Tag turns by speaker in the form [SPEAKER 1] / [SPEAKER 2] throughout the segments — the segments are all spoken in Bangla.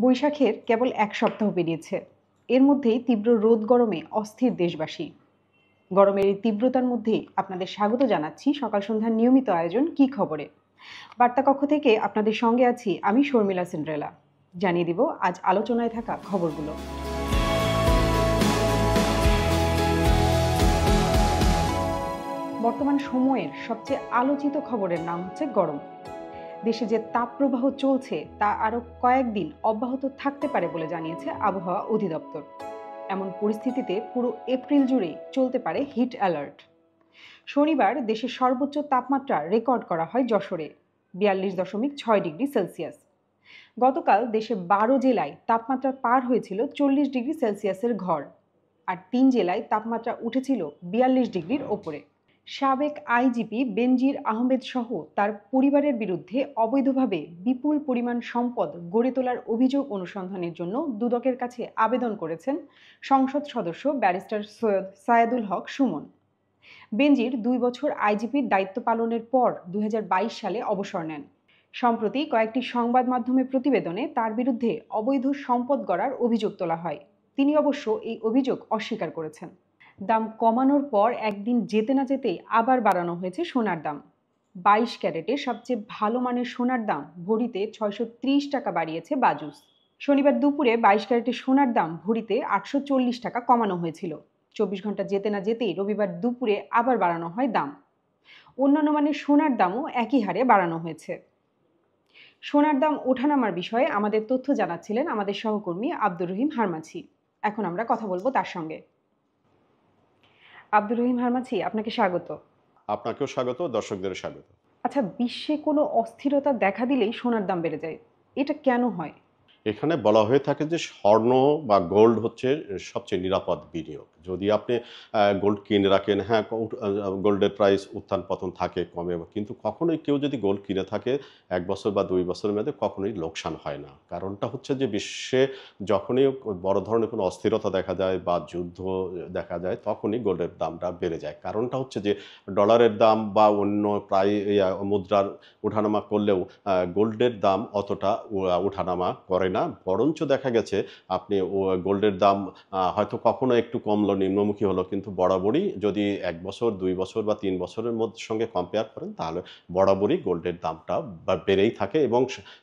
[SPEAKER 1] বৈশাখের কেবল এক সপ্তাহ পেরিয়েছে। এর মধ্যেই তীব্র রোদ গরমে অস্থির দেশবাসী। গরমের এই তীব্রতার মধ্যেই আপনাদের স্বাগত জানাচ্ছি সকাল সন্ধ্যার নিয়মিত আয়োজন কি খবরে। বার্তা কক্ষ থেকে আপনাদের সঙ্গে আছি আমি শর্মিলা সিন্ড্রেলা। জানিয়ে দিব আজ আলোচনায় থাকা খবরগুলো। বর্তমান সময়ের সবচেয়ে আলোচিত খবরের নাম হচ্ছে গরম। দেশে যে তাপপ্রবাহ চলছে তা আরও কয়েকদিন অব্যাহত থাকতে পারে বলে জানিয়েছে আবহাওয়া অধিদপ্তর। এমন পরিস্থিতিতে পুরো এপ্রিল জুড়ে চলতে পারে হিট অ্যালার্ট। শনিবার দেশের সর্বোচ্চ তাপমাত্রা রেকর্ড করা হয় যশোরে 42.6 ডিগ্রি সেলসিয়াস। গতকাল দেশে 12 জেলায় তাপমাত্রা পার হয়েছিল 40 ডিগ্রি সেলসিয়াসের ঘর, আর 3 জেলায় তাপমাত্রা উঠেছিল 42 ডিগ্রির ওপরে। সাবেক আইজিপি বেনজির আহমেদ সহ তার পরিবারের বিরুদ্ধে অবৈধভাবে বিপুল পরিমাণ সম্পদ গড়ে তোলার অভিযোগ অনুসন্ধানের জন্য দুদকের কাছে আবেদন করেছেন সংসদ সদস্য ব্যারিস্টার সৈয়দ সায়েদুল হক সুমন। বেনজির 2 বছর আইজিপির দায়িত্ব পালনের পর 2022 সালে অবসর নেন। সম্প্রতি কয়েকটি সংবাদ মাধ্যমের প্রতিবেদনে তার বিরুদ্ধে অবৈধ সম্পদ গড়ার অভিযোগ তোলা হয়। তিনি অবশ্য এই অভিযোগ অস্বীকার করেছেন। দাম কমানোর পর একদিন যেতে না যেতেই আবার বাড়ানো হয়েছে সোনার দাম। 22 ক্যারেটের সবচেয়ে ভালো মানের সোনার দাম ভরিতে 630 টাকা বাড়িয়েছে বাজুস। শনিবার দুপুরে 22 ক্যারেটের সোনার দাম ভরিতে 840 টাকা কমানো হয়েছিল। 24 ঘন্টা যেতে না যেতেই রবিবার দুপুরে আবার বাড়ানো হয় দাম। অন্যান্য মানের সোনার দামও একই হারে বাড়ানো হয়েছে। সোনার দাম ওঠানামার বিষয়ে আমাদের তথ্য জানাচ্ছিলেন আমাদের সহকর্মী আব্দুর রহিম হারমাছি। এখন আমরা কথা বলবো তার সঙ্গে। আব্দুর রহিম হারমাছি, আপনাকে স্বাগত।
[SPEAKER 2] আপনাকেও স্বাগত, দর্শকদের স্বাগত।
[SPEAKER 1] আচ্ছা, বিশ্বে কোনো অস্থিরতা দেখা দিলেই সোনার দাম বেড়ে যায়, এটা কেন হয়?
[SPEAKER 2] এখানে বলা হয়ে থাকে যে স্বর্ণ বা গোল্ড হচ্ছে সবচেয়ে নিরাপদ বিনিয়োগ। যদি আপনি গোল্ড কিনে রাখেন, হ্যাঁ, গোল্ডের প্রাইস উত্থান পতন থাকে, কমে, কিন্তু কখনোই কেউ যদি গোল্ড কিনে থাকে 1 বছর বা 2 বছরের মধ্যে কখনোই লোকসান হয় না। কারণটা হচ্ছে যে বিশ্বে যখনই বড় ধরনের কোনো অস্থিরতা দেখা যায় বা যুদ্ধ দেখা যায় তখনই গোল্ডের দামটা বেড়ে যায়। কারণটা হচ্ছে যে ডলারের দাম বা অন্য প্রায় মুদ্রার ওঠানামা করলেও গোল্ডের দাম অতটা ওঠানামা করে না। বরঞ্চ দেখা গেছে আপনি গোল্ডের দাম হয়তো কখনো একটু কমলো, নিম্নমুখী হলো, কিন্তু বরাবরই যদি 1 বছর, 2 বছর বা 3 বছরের সঙ্গে কম্পেয়ার করেন তাহলে বরাবরই গোল্ডের দামটা বেড়েই থাকে। এবং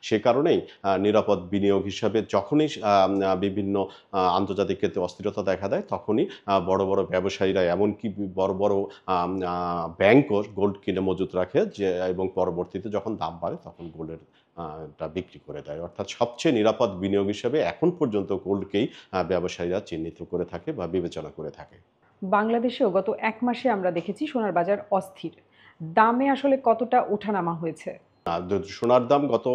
[SPEAKER 2] সে কারণেই নিরাপদ বিনিয়োগ হিসাবে যখনই বিভিন্ন আন্তর্জাতিক ক্ষেত্রে অস্থিরতা দেখা দেয় তখনই বড় বড় ব্যবসায়ীরা, এমনকি বড় বড় ব্যাংকও গোল্ড কিনে মজুত রাখে, যে এবং পরবর্তীতে যখন দাম বাড়ে তখন গোল্ডের টা বিক্রি করে দেয়। অর্থাৎ সবচেয়ে নিরাপদ বিনিয়োগ হিসেবে এখন পর্যন্ত গোল্ডকেই ব্যবসায়ীরা চিহ্নিত করে থাকে বা বিবেচনা করে থাকে।
[SPEAKER 1] বাংলাদেশেও গত 1 মাসে আমরা দেখেছি সোনার বাজার অস্থির। দামে আসলে কতটা ওঠানামা হয়েছে?
[SPEAKER 2] সোনার দাম গত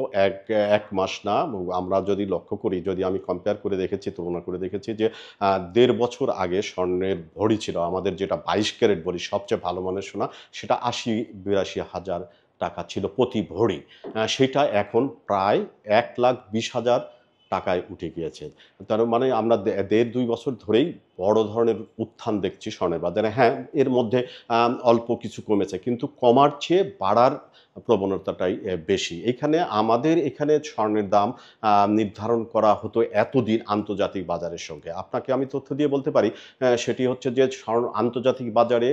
[SPEAKER 2] এক মাস না, আমরা যদি লক্ষ্য করি, যদি আমি কম্পেয়ার করে দেখেছি, তুলনা করে দেখেছি যে 1.5 বছর আগে স্বর্ণের ভরি ছিল আমাদের, যেটা 22 ক্যারেট ভরি, সবচেয়ে ভালো মানের সোনা, সেটা ৮০-৮২ হাজার টাকা ছিল প্রতি ভরি। সেটা এখন প্রায় 1,20,000 টাকায় উঠে গিয়েছে। তার মানে আমরা 1.5-2 বছর ধরেই বড় ধরনের উত্থান দেখছি স্বর্ণের বাজারে। হ্যাঁ, এর মধ্যে অল্প কিছু কমেছে, কিন্তু কমার চেয়ে বাড়ার প্রবণতাটাই বেশি। আমাদের এখানে স্বর্ণের দাম নির্ধারণ করা হতো এতদিন আন্তর্জাতিক বাজারের সঙ্গে। আপনাকে আমি তথ্য দিয়ে বলতে পারি, সেটি হচ্ছে যে আন্তর্জাতিক বাজারে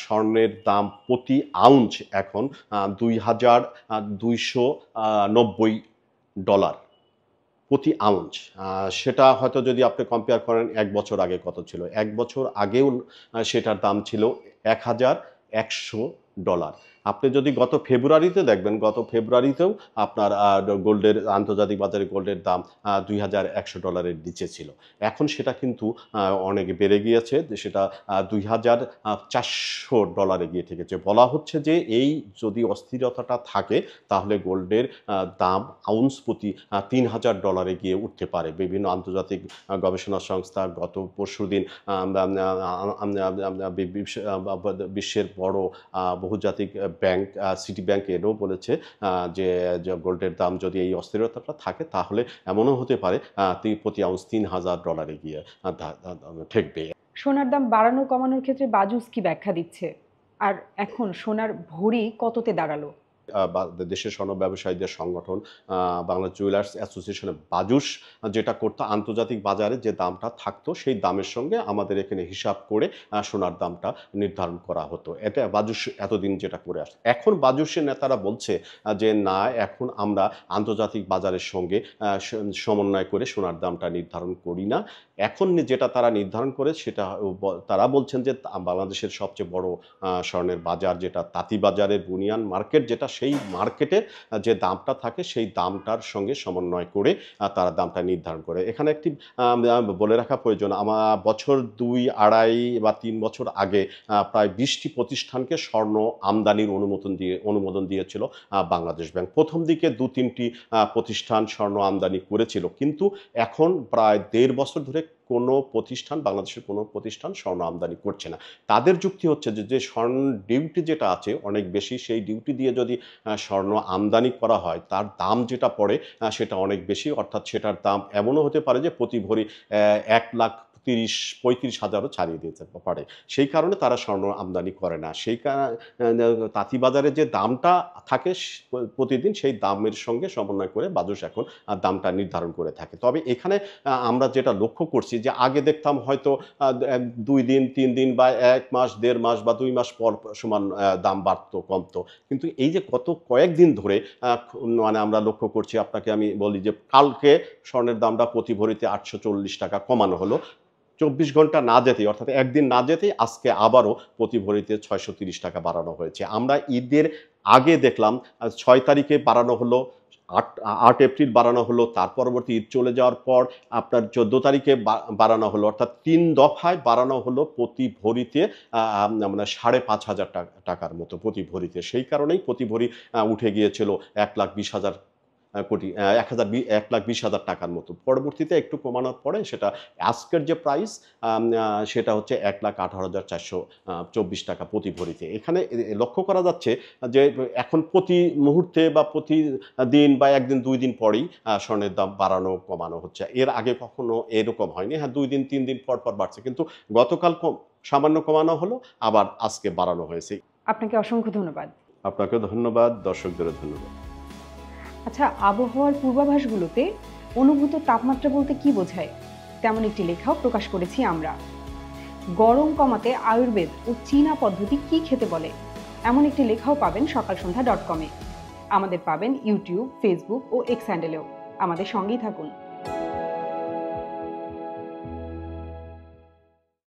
[SPEAKER 2] স্বর্ণের দাম প্রতি আউন্স এখন $2,290 প্রতি আউন্স। সেটা হয়তো যদি আপনি কম্পেয়ার করেন 1 বছর আগে কত ছিল। 1 বছর আগেও সেটার দাম ছিল $1,100। আপনি যদি গত ফেব্রুয়ারিতে দেখবেন, গত ফেব্রুয়ারিতেও আপনার গোল্ডের আন্তর্জাতিক বাজারে গোল্ডের দাম $2,100 নিচে ছিল। এখন সেটা কিন্তু অনেক বেড়ে গিয়েছে, সেটা $2,400 গিয়ে ঠেকেছে। বলা হচ্ছে যে এই যদি অস্থিরতাটা থাকে তাহলে গোল্ডের দাম আউন্স প্রতি $3,000 গিয়ে উঠতে পারে। বিভিন্ন আন্তর্জাতিক গবেষণা সংস্থা গত পরশুদিন বিশ্বের বড় বহুজাতিক ব্যাংক সিটি ব্যাংক এনেও বলেছে যে গোল্ডের দাম যদি এই অস্থিরতাটা থাকে তাহলে এমনও হতে পারে প্রতি আউন্স $3,000 গিয়ে ঠেকবে।
[SPEAKER 1] সোনার দাম বাড়ানো কমানোর ক্ষেত্রে বাজুস কি ব্যাখ্যা দিচ্ছে? আর এখন সোনার ভরি কততে দাঁড়ালো?
[SPEAKER 2] দেশের স্বর্ণ ব্যবসায়ীদের সংগঠন বাংলা জুয়েলার্স অ্যাসোসিয়েশনের বাজুস যেটা করতো, আন্তর্জাতিক বাজারে যে দামটা থাকতো সেই দামের সঙ্গে আমাদের এখানে হিসাব করে সোনার দামটা নির্ধারণ করা হতো। এটা বাজুস এতদিন যেটা করে আসছে। এখন বাজুসের নেতারা বলছে যে না, এখন আমরা আন্তর্জাতিক বাজারের সঙ্গে সমন্বয় করে সোনার দামটা নির্ধারণ করি না। এখন যেটা তারা নির্ধারণ করে সেটা তারা বলছেন যে বাংলাদেশের সবচেয়ে বড় স্বর্ণের বাজার যেটা তাঁতীবাজারের বুনিয়ান মার্কেট, যেটা সেই মার্কেটে যে দামটা থাকে সেই দামটার সঙ্গে সমন্বয় করে তারা দামটা নির্ধারণ করে। এখানে একটি বলে রাখা প্রয়োজন, আমার বছর 2, 2.5 বা 3 বছর আগে প্রায় 20টি প্রতিষ্ঠানকে স্বর্ণ আমদানির অনুমোদন দিয়েছিল বাংলাদেশ ব্যাংক। প্রথম দিকে 2-3টি প্রতিষ্ঠান স্বর্ণ আমদানি করেছিল, কিন্তু এখন প্রায় 1.5 বছর ধরে বাংলাদেশের কোনো প্রতিষ্ঠান স্বর্ণ আমদানি করছে না। তাদের যুক্তি হচ্ছে যে স্বর্ণ ডিউটি যেটা আছে অনেক বেশি, সেই ডিউটি দিয়ে যদি স্বর্ণ আমদানি করা হয় তার দাম যেটা পড়ে সেটা অনেক বেশি, অর্থাৎ সেটার দাম এমনও হতে পারে যে প্রতি ভরি 1,35,000-35,000ও ছাড়িয়ে দিতে পারে। সেই কারণে তারা স্বর্ণ আমদানি করে না। তাঁতীবাজারে যে দামটা থাকে প্রতিদিন, সেই দামের সঙ্গে সমন্বয় করে বাজুস এখন দামটা নির্ধারণ করে থাকে। তবে এখানে আমরা যেটা লক্ষ্য করছি যে আগে দেখতাম হয়তো 2 দিন 3 দিন বা 1 মাস 1.5 মাস বা 2 মাস পর সমান দাম বাড়তো কমতো, কিন্তু এই যে গত কয়েকদিন ধরে মানে আমরা লক্ষ্য করছি, আপনাকে আমি বলি যে কালকে স্বর্ণের দামটা প্রতি ভরিতে 840 টাকা কমানো হলো। 24 ঘন্টা না যেতেই, অর্থাৎ একদিন না যেতেই আজকে আবারও প্রতি ভরিতে 630 টাকা বাড়ানো হয়েছে। আমরা ঈদের আগে দেখলাম 6 তারিখে বাড়ানো হলো, 8 এপ্রিল বাড়ানো হলো, তার পরবর্তী ঈদ চলে যাওয়ার পর আপনার 14 তারিখে বাড়ানো হলো, অর্থাৎ 3 দফায় বাড়ানো হলো প্রতি ভরিতে মানে 5,500 টাকার মতো প্রতি ভরিতে। সেই কারণেই প্রতি ভরি উঠে গিয়েছিল 1,20,000 টাকার মতো। পরবর্তীতে একটু কমানোর পরে সেটা আজকের যে প্রাইস সেটা হচ্ছে 1,18,424 টাকা প্রতি ভরিতে। এখানে লক্ষ্য করা যাচ্ছে যে এখন প্রতি মুহূর্তে বা প্রতিদিন বা 1 দিন 2 দিন পরেই স্বর্ণের দাম বাড়ানো কমানো হচ্ছে। এর আগে কখনো এরকম হয়নি। হ্যাঁ, 2 দিন 3 দিন পর বাড়ছে, কিন্তু গতকাল সামান্য কমানো হলো, আবার আজকে বাড়ানো হয়েছে।
[SPEAKER 1] আপনাকে অসংখ্য ধন্যবাদ।
[SPEAKER 2] আপনাকে ধন্যবাদ, দর্শকদেরও ধন্যবাদ।
[SPEAKER 1] আচ্ছা, আবহাওয়ার পূর্বাভাসগুলোতে অনুভূত তাপমাত্রা বলতে কি বোঝায়, তেমন একটি লেখাও প্রকাশ করেছি আমরা। গরম কমাতে আয়ুর্বেদ ও চীনা পদ্ধতি কি খেতে বলে, এমন একটি লেখাও পাবেন সকালসন্ধ্যা.com-এ। আমাদের পাবেন ইউটিউব, ফেসবুক ও এক্স হ্যান্ডেলেও। আমাদের সঙ্গেই থাকুন।